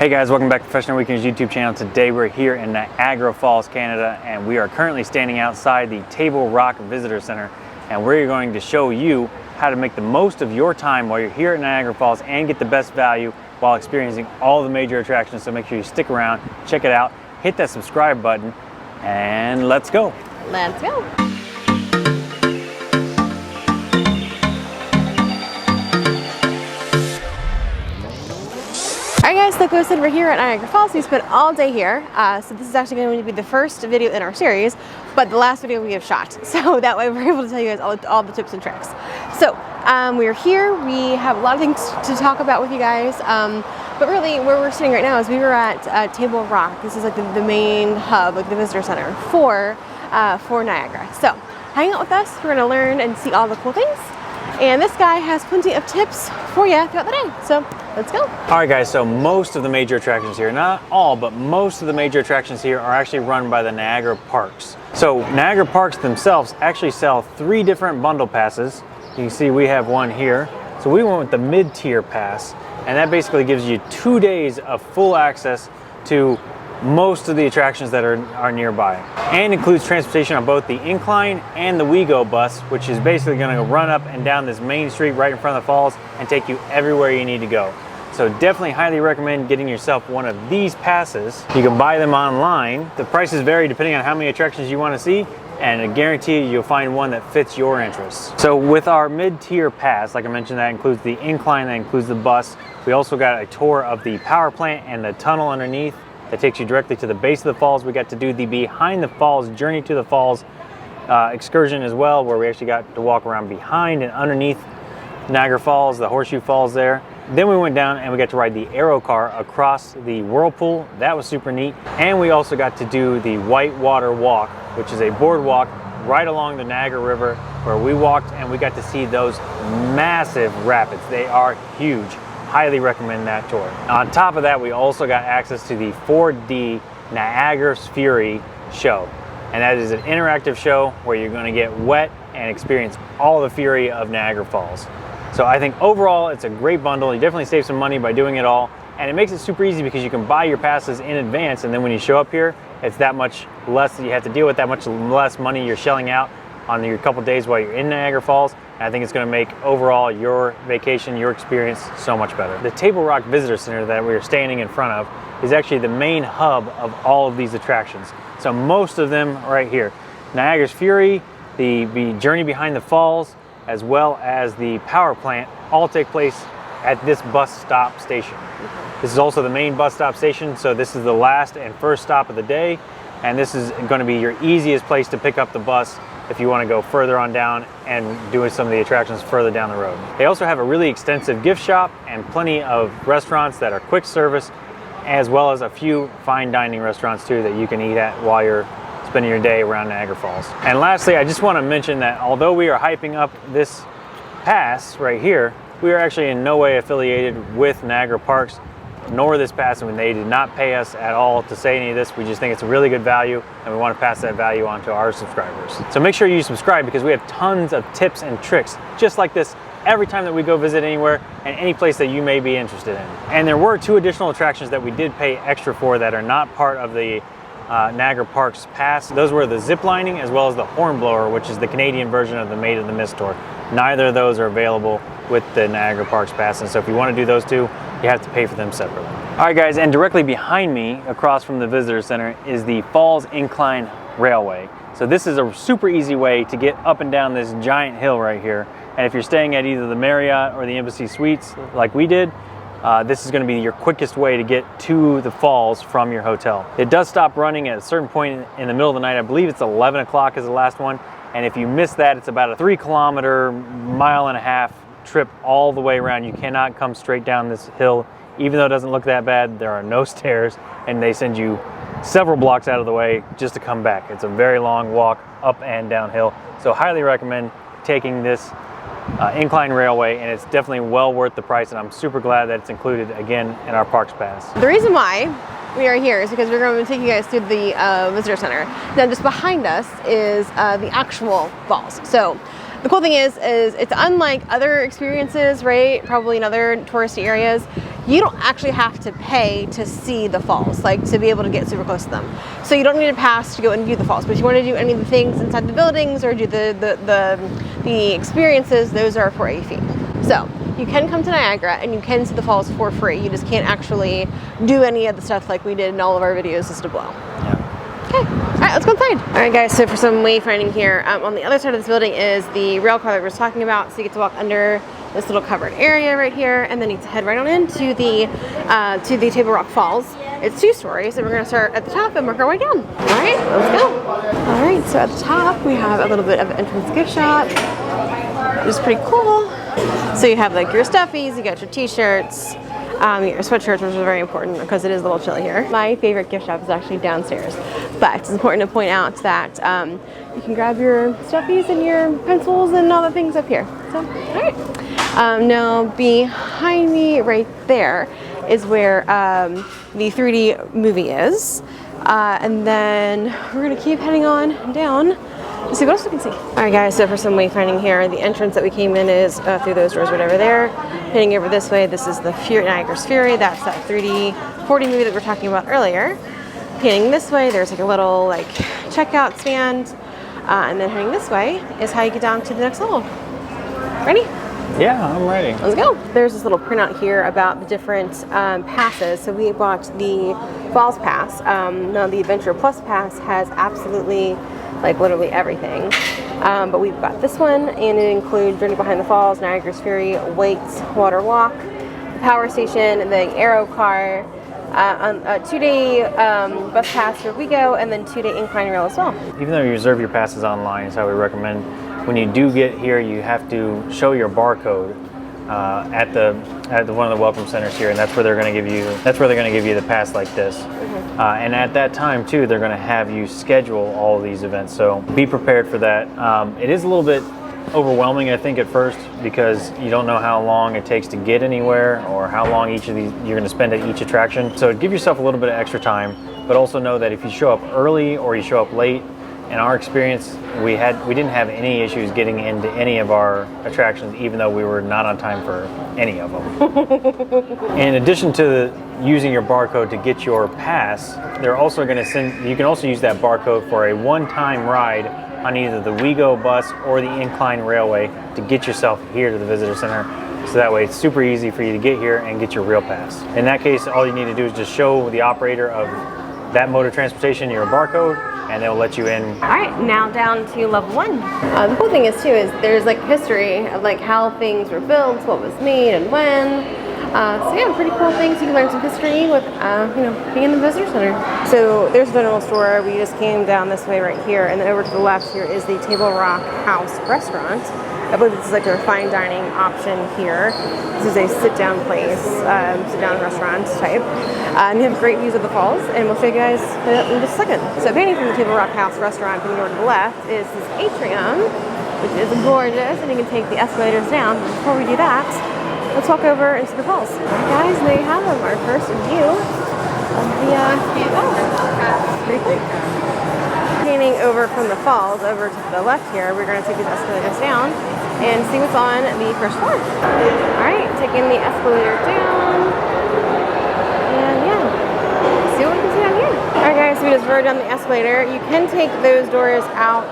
Hey guys, welcome back to Professional Weekends YouTube channel. Today we're here in Niagara Falls, Canada, and we are currently standing outside the Table Rock Visitor Center, and we're going to show you how to make the most of your time while you're here at Niagara Falls and get the best value while experiencing all the major attractions. So make sure you stick around, check it out, hit that subscribe button, and let's go. Let's go. Alright guys, like I said, we're here at Niagara Falls. We spent all day here, so this is actually going to be the first video in our series, but the last video we have shot, so that way we're able to tell you guys all the tips and tricks. So we're here, we have a lot of things to talk about with you guys, but really where we're sitting right now is we were at Table Rock. This is like the main hub, like the visitor center for Niagara. So hang out with us, we're going to learn and see all the cool things. And this guy has plenty of tips for you throughout the day. So let's go. All right guys, so most of the major attractions here, not all, but most of the major attractions here are actually run by the Niagara Parks. So Niagara Parks themselves actually sell 3 different bundle passes. You can see we have one here. So we went with the mid-tier pass, and that basically gives you 2 days of full access to most of the attractions that are nearby, and includes transportation on both the incline and the WeGo bus, which is basically going to run up and down this main street right in front of the falls and take you everywhere you need to go. So definitely highly recommend getting yourself one of these passes. You can buy them online. The prices vary depending on how many attractions you want to see, and I guarantee you'll find one that fits your interests. So with our mid-tier pass, like I mentioned, that includes the incline, that includes the bus. We also got a tour of the power plant and the tunnel underneath that takes you directly to the base of the falls. We got to do the behind the falls, journey to the falls excursion as well, where we actually got to walk around behind and underneath Niagara Falls, the Horseshoe Falls there. Then we went down and we got to ride the aero car across the whirlpool. That was super neat. And we also got to do the Whitewater Walk, which is a boardwalk right along the Niagara River, where we walked and we got to see those massive rapids. They are huge. Highly recommend that tour. On top of that, we also got access to the 4D Niagara's Fury show. And that is an interactive show where you're going to get wet and experience all the fury of Niagara Falls. So I think overall it's a great bundle. You definitely save some money by doing it all. And it makes it super easy because you can buy your passes in advance, and then when you show up here, it's that much less that you have to deal with, that much less money you're shelling out on your couple days while you're in Niagara Falls. And I think it's going to make overall your vacation, your experience so much better. The Table Rock Visitor Center that we're standing in front of is actually the main hub of all of these attractions. So most of them are right here. Niagara's Fury, the journey behind the falls, as well as the power plant, all take place at this bus stop station. This is also the main bus stop station, so this is the last and first stop of the day, and this is going to be your easiest place to pick up the bus if you want to go further on down and do some of the attractions further down the road. They also have a really extensive gift shop and plenty of restaurants that are quick service, as well as a few fine dining restaurants too that you can eat at while you're spending your day around Niagara Falls. And lastly, I just want to mention that although we are hyping up this pass right here, we are actually in no way affiliated with Niagara Parks, nor this pass. I mean, they did not pay us at all to say any of this. We just think it's a really good value, and we want to pass that value on to our subscribers. So make sure you subscribe, because we have tons of tips and tricks just like this every time that we go visit anywhere and any place that you may be interested in. And there were 2 additional attractions that we did pay extra for that are not part of the Niagara Parks pass. Those were the zip lining as well as the Hornblower, which is the Canadian version of the Maid of the Mist tour. Neither of those are available with the Niagara Parks pass, and so if you want to do those 2, you have to pay for them separately. All right guys, and directly behind me, across from the visitor center, is the Falls Incline Railway. So this is a super easy way to get up and down this giant hill right here. And if you're staying at either the Marriott or the Embassy Suites like we did, this is going to be your quickest way to get to the falls from your hotel. It does stop running at a certain point in the middle of the night. I believe it's 11 o'clock is the last one. And if you miss that, it's about a 3-kilometer, mile-and-a-half trip all the way around. You cannot come straight down this hill. Even though it doesn't look that bad, there are no stairs, and they send you several blocks out of the way just to come back. It's a very long walk up and downhill. So highly recommend taking this incline railway, and it's definitely well worth the price, and I'm super glad that it's included again in our Parks Pass. The reason why we are here is because we're going to take you guys through the visitor center. Now just behind us is the actual falls. So The cool thing is it's unlike other experiences, right? Probably in other touristy areas. You don't actually have to pay to see the falls, like to be able to get super close to them. So you don't need a pass to go and view the falls. But if you want to do any of the things inside the buildings or do the experiences, those are for a fee. So you can come to Niagara and you can see the falls for free. You just can't actually do any of the stuff like we did in all of our videos just to blow. Yeah. Okay, all right, let's go inside. All right, guys, so for some wayfinding here, on the other side of this building is the rail car that we were talking about. So you get to walk under this little covered area right here, and then you head right on into the Table Rock Falls. It's 2 stories, and we're gonna start at the top and work our way down. All right, let's go. All right, so at the top, we have a little bit of an entrance gift shop, which is pretty cool. So you have like your stuffies, you got your t-shirts, your sweatshirts, which is very important because it is a little chilly here. My favorite gift shop is actually downstairs, but it's important to point out that you can grab your stuffies and your pencils and all the things up here. So, all right. Now behind me right there is where the 3D movie is. And then we're gonna keep heading on down to see what else we can see. All right, guys, so for some wayfinding here, the entrance that we came in is through those doors right over there. Heading over this way, this is the Niagara's Fury. That's that 3D 4D movie that we were talking about earlier. Heading this way, there's like a little like checkout stand. And then heading this way is how you get down to the next level. Ready? Yeah, I'm ready. Let's go. There's this little printout here about the different passes. So we bought the Falls Pass. Now the Adventure Plus Pass has absolutely, like literally everything. But we've got this one, and it includes Journey Behind the Falls, Niagara's Fury, Waits, Water Walk, the Power Station, the Aero Car, a 2-day bus pass for WeGo, and then 2-day incline rail as well. Even though you reserve your passes online, is how we recommend. When you do get here, you have to show your barcode at one of the welcome centers here, and that's where they're going to give you. That's where they're going to give you the pass like this. Mm-hmm. And at that time too, they're going to have you schedule all of these events. So be prepared for that. It is a little bit overwhelming, I think, at first because you don't know how long it takes to get anywhere or how long each of these you're going to spend at each attraction. So give yourself a little bit of extra time, but also know that if you show up early or you show up late. In our experience, we didn't have any issues getting into any of our attractions, even though we were not on time for any of them. In addition to using your barcode to get your pass, they're also going to send. You can also use that barcode for a one-time ride on either the WeGo bus or the Incline Railway to get yourself here to the visitor center. So that way, it's super easy for you to get here and get your real pass. In that case, all you need to do is just show the operator of that mode of transportation your barcode, and they'll let you in. All right, now down to level 1. The cool thing is too is there's like history of like how things were built, what was made, and when. So yeah, pretty cool things. You can learn some history with being in the visitor center. So there's a general store. We just came down this way right here, and then over to the left here is the Table Rock House restaurant. I believe this is like a fine dining option here. This is a sit-down place, sit-down restaurant type. And you have great views of the falls, and we'll show you guys in just a second. So painting from the Table Rock House restaurant, going over to the left, is this atrium, which is gorgeous, and you can take the escalators down. But before we do that, let's walk over into the falls. All right, guys, there you have them, our first view of the falls. Pretty cool. Painting over from the falls over to the left here, we're going to take these escalators down and see what's on the first floor. All right, taking the escalator down, and yeah, see what we can see down here. All right, guys, so we just rode down the escalator. You can take those doors out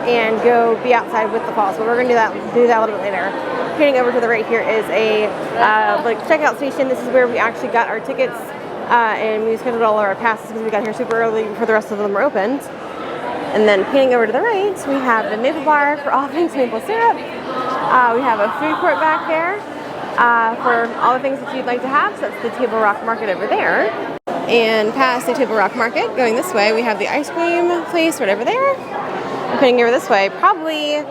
and go be outside with the falls, but we're going to do that a little bit later. Heading over to the right here is a like checkout station. This is where we actually got our tickets, and we scheduled all of our passes because we got here super early before the rest of them were opened. And then painting over to the right, we have the maple bar for all things maple syrup. We have a food court back there for all the things that you'd like to have. So that's the Table Rock Market over there. And past the Table Rock Market, going this way, we have the ice cream place right over there. And painting over this way, probably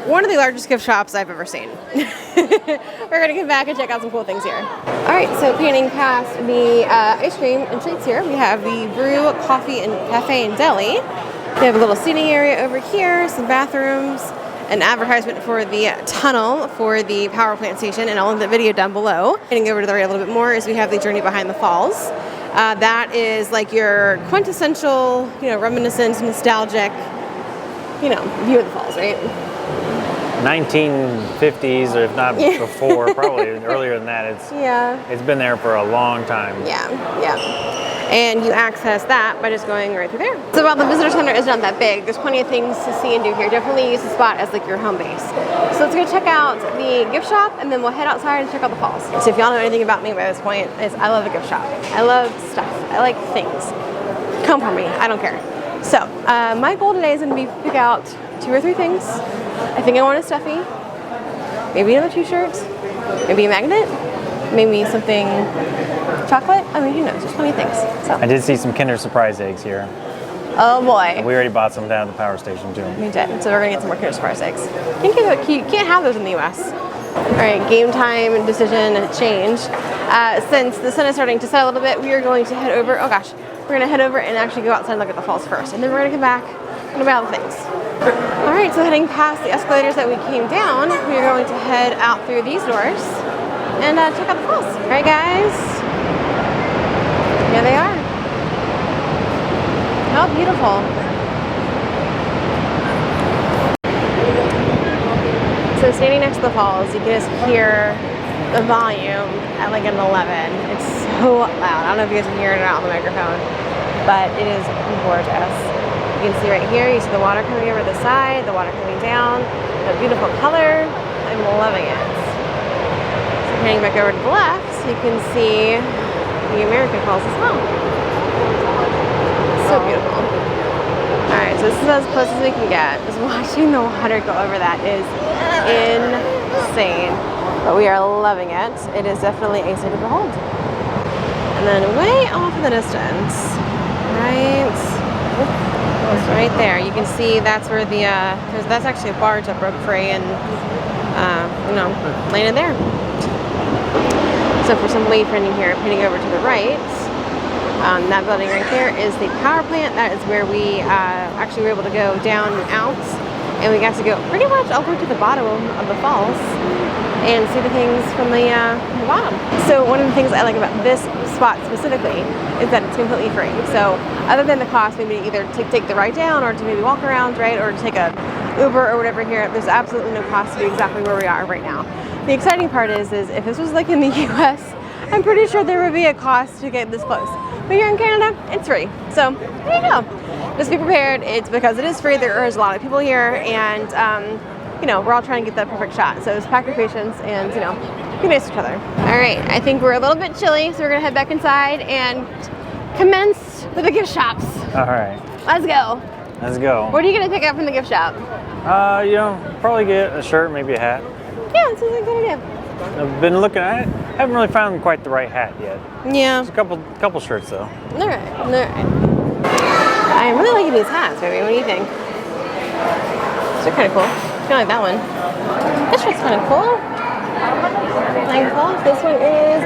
one of the largest gift shops I've ever seen. We're gonna come back and check out some cool things here. All right, so painting past the ice cream and treats here, we have the Brew Coffee and Cafe and Deli. We have a little seating area over here, some bathrooms, an advertisement for the tunnel for the power plant station, and I'll link the video down below. Heading over to the right a little bit more is we have the Journey Behind the Falls. That is like your quintessential, reminiscent, nostalgic, view of the falls, right? 1950s, or if not before, probably earlier than that. It's been there for a long time. Yeah. And you access that by just going right through there. So while the visitor center is not that big, there's plenty of things to see and do here. Definitely use the spot as like your home base. So let's go check out the gift shop, and then we'll head outside and check out the falls. So if y'all know anything about me by this point, is I love a gift shop. I love stuff. I like things. Come for me. I don't care. So my goal today is going to be pick out 2 or 3 things. I think I want a stuffy, maybe another t-shirt, maybe a magnet, maybe something chocolate. I mean, who knows? There's plenty of things. So. I did see some Kinder Surprise eggs here. Oh boy. We already bought some down at the power station too. We did. So we're gonna get some more Kinder Surprise eggs. You can't have those in the U.S. All right, game time decision change. Since the sun is starting to set a little bit, we are going to head over. Oh gosh, we're gonna head over and actually go outside and look at the falls first, and then we're gonna come back and about the things. All right, so heading past the escalators that we came down, we are going to head out through these doors and check out the falls. All right, guys. Here they are. How beautiful. So standing next to the falls, you can just hear the volume at like an 11. It's so loud. I don't know if you guys can hear it out on the microphone, but it is gorgeous. You can see right here, you see the water coming over the side, the water coming down, the beautiful color. I'm loving it. So heading back over to the left, you can see the American Falls as well. So beautiful. Alright, so this is as close as we can get. Just watching the water go over that is insane. But we are loving it. It is definitely a sight to behold. And then way off in the distance, right there, you can see that's where the that's actually a barge that broke free and landed there. So for some wayfinding here, heading over to the right, that building right there is the power plant. That is where we actually were able to go down and out, and we got to go pretty much all the way to the bottom of the falls and see the things from the bottom. So one of the things I like about this spot specifically is that it's completely free. So other than the cost, maybe either to take the ride down or to maybe walk around, right, or to take a Uber or whatever here, there's absolutely no cost to be exactly where we are right now. The exciting part is if this was like in the US, I'm pretty sure there would be a cost to get this close. But here in Canada, it's free. So there you go. Just be prepared. It's because it is free. There is a lot of people here, and we're all trying to get that perfect shot. So just pack your patience and be nice to each other. All right, I think we're a little bit chilly, so we're gonna head back inside and commence with the gift shops. All right. Let's go. Let's go. What are you gonna pick up from the gift shop? Probably get a shirt, maybe a hat. Yeah, that sounds like a good idea. I've been looking at it. I haven't really found quite the right hat yet. Yeah. There's a couple shirts though. All right. I'm really liking these hats, baby. What do you think? They're kind of cool. I like that one. This shirt's kind of cool. This one is,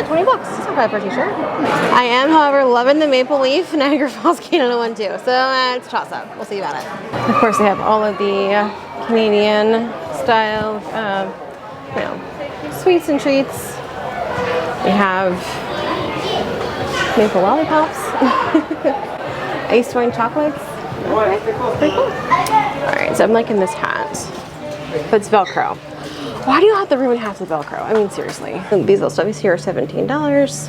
$20. It's not bad for a t-shirt. I am, however, loving the Maple Leaf Niagara Falls, Canada one too. So it's a toss-up. We'll see about it. Of course, they have all of the Canadian style, sweets and treats. We have maple lollipops, ice wine chocolates. Okay, pretty cool. All right, so I'm liking this hat, but it's Velcro. Why do you have the ribbon hats with Velcro? I mean, seriously. These little stuffies here are $17.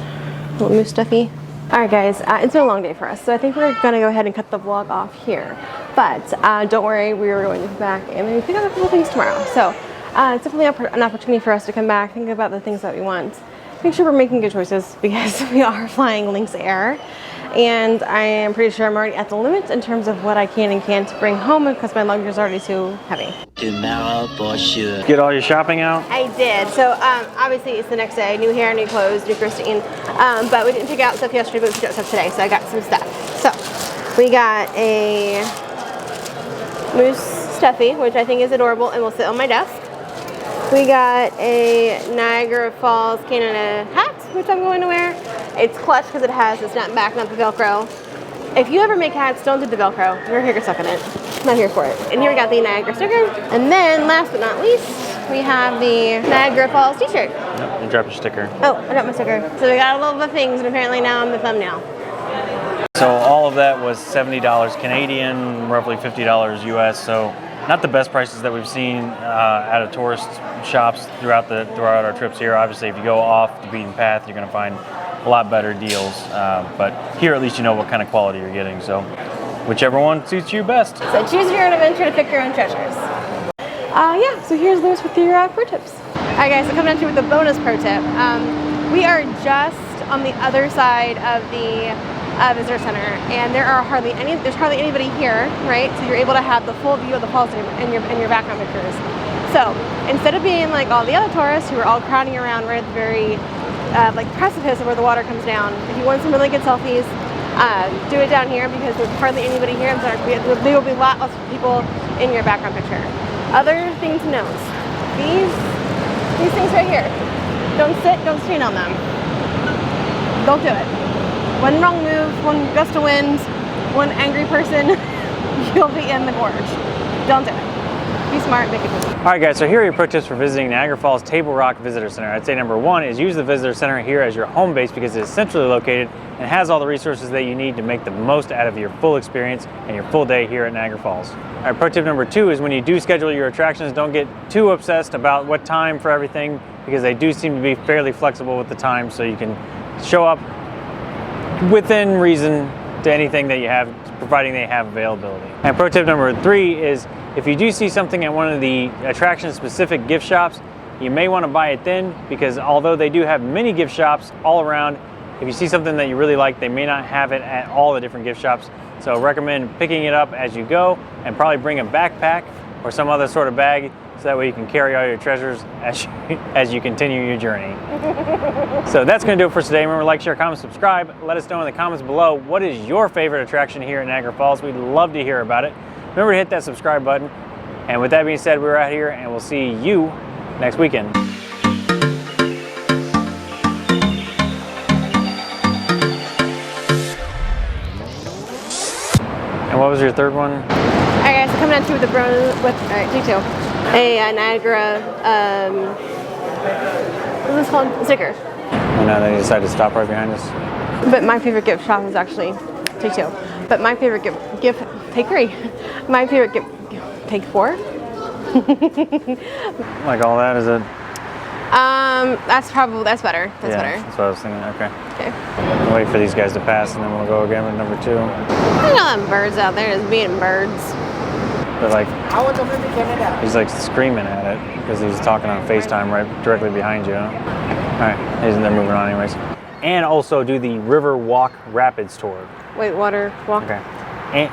Little moose stuffy. All right, guys, it's been a long day for us, so I think we're gonna go ahead and cut the vlog off here. But don't worry, we are going to come back and maybe pick up a couple things tomorrow. So it's definitely an opportunity for us to come back, think about the things that we want. Make sure we're making good choices because we are flying Lynx Air. And I am pretty sure I'm already at the limit in terms of what I can and can't bring home because my luggage is already too heavy. Tomorrow for sure. Get all your shopping out? I did. So obviously it's the next day. New hair, new clothes, new Christine. But we didn't pick out stuff yesterday, but we picked out stuff today. So I got some stuff. So we got a moose stuffy, which I think is adorable and will sit on my desk. We got a Niagara Falls, Canada hat, which I'm going to wear. It's clutch because it has the snap back, not the Velcro. If you ever make hats, don't do the Velcro. Your hair gets stuck in it. I'm not here for it. And here we got the Niagara sticker. And then, last but not least, we have the Niagara Falls t-shirt. Yep, you dropped your sticker. Oh, I got my sticker. So we got a little bit of things, and apparently now I'm the thumbnail. So all of that was $70 Canadian, roughly $50 US. So Not the best prices that we've seen out of tourist shops throughout our trips here. Obviously, if you go off the beaten path, you're going to find a lot better deals. But here, at least you know what kind of quality you're getting. So, whichever one suits you best. So choose your own adventure to pick your own treasures. Yeah, so here's Lewis with your pro tips. Alright guys, so coming at you with a bonus pro tip. We are just on the other side of the visitor center, and there's hardly anybody here, right? So you're able to have the full view of the falls in your background pictures. So instead of being like all the other tourists who are all crowding around right at the very like precipice of where the water comes down, if you want some really good selfies, do it down here because there's hardly anybody here, and there will be a lot less people in your background picture. Other thing to note: these things right here. Don't stand on them. Don't do it. One wrong move, one gust of wind, one angry person, you'll be in the gorge. Don't do it. Be smart, make it easy. All right, guys, so here are your pro tips for visiting Niagara Falls Table Rock Visitor Center. I'd say number one is use the Visitor Center here as your home base because it is centrally located and has all the resources that you need to make the most out of your full experience and your full day here at Niagara Falls. All right, pro tip number two is when you do schedule your attractions, don't get too obsessed about what time for everything because they do seem to be fairly flexible with the time, so you can show up within reason to anything that you have, providing they have availability. And pro tip number three is if you do see something at one of the attraction specific gift shops, you may want to buy it then because although they do have many gift shops all around, if you see something that you really like, they may not have it at all the different gift shops. So recommend picking it up as you go and probably bring a backpack or some other sort of bag so that way you can carry all your treasures as you continue your journey. So that's going to do it for today. Remember, like, share, comment, subscribe. Let us know in the comments below what is your favorite attraction here at Niagara Falls. We'd love to hear about it. Remember to hit that subscribe button. And with that being said, we're out here and we'll see you next weekend. And what was your third one? Alright guys, so coming at you with the alright, take two. A Niagara, what is this called? Sticker. And now they decided to stop right behind us. But my favorite gift shop is actually, take two. But my favorite gift, take three. My favorite gift, take four. Like all that, is it? That's better. That's better. That's what I was thinking, okay. Okay. I'll wait for these guys to pass and then we'll go again with number two. There's all them birds out there just being birds. But like, he's like screaming at it because he's talking on FaceTime right directly behind you. All right, they're moving on anyways. And also do the River Walk Rapids tour. Wait, water walk? Okay. And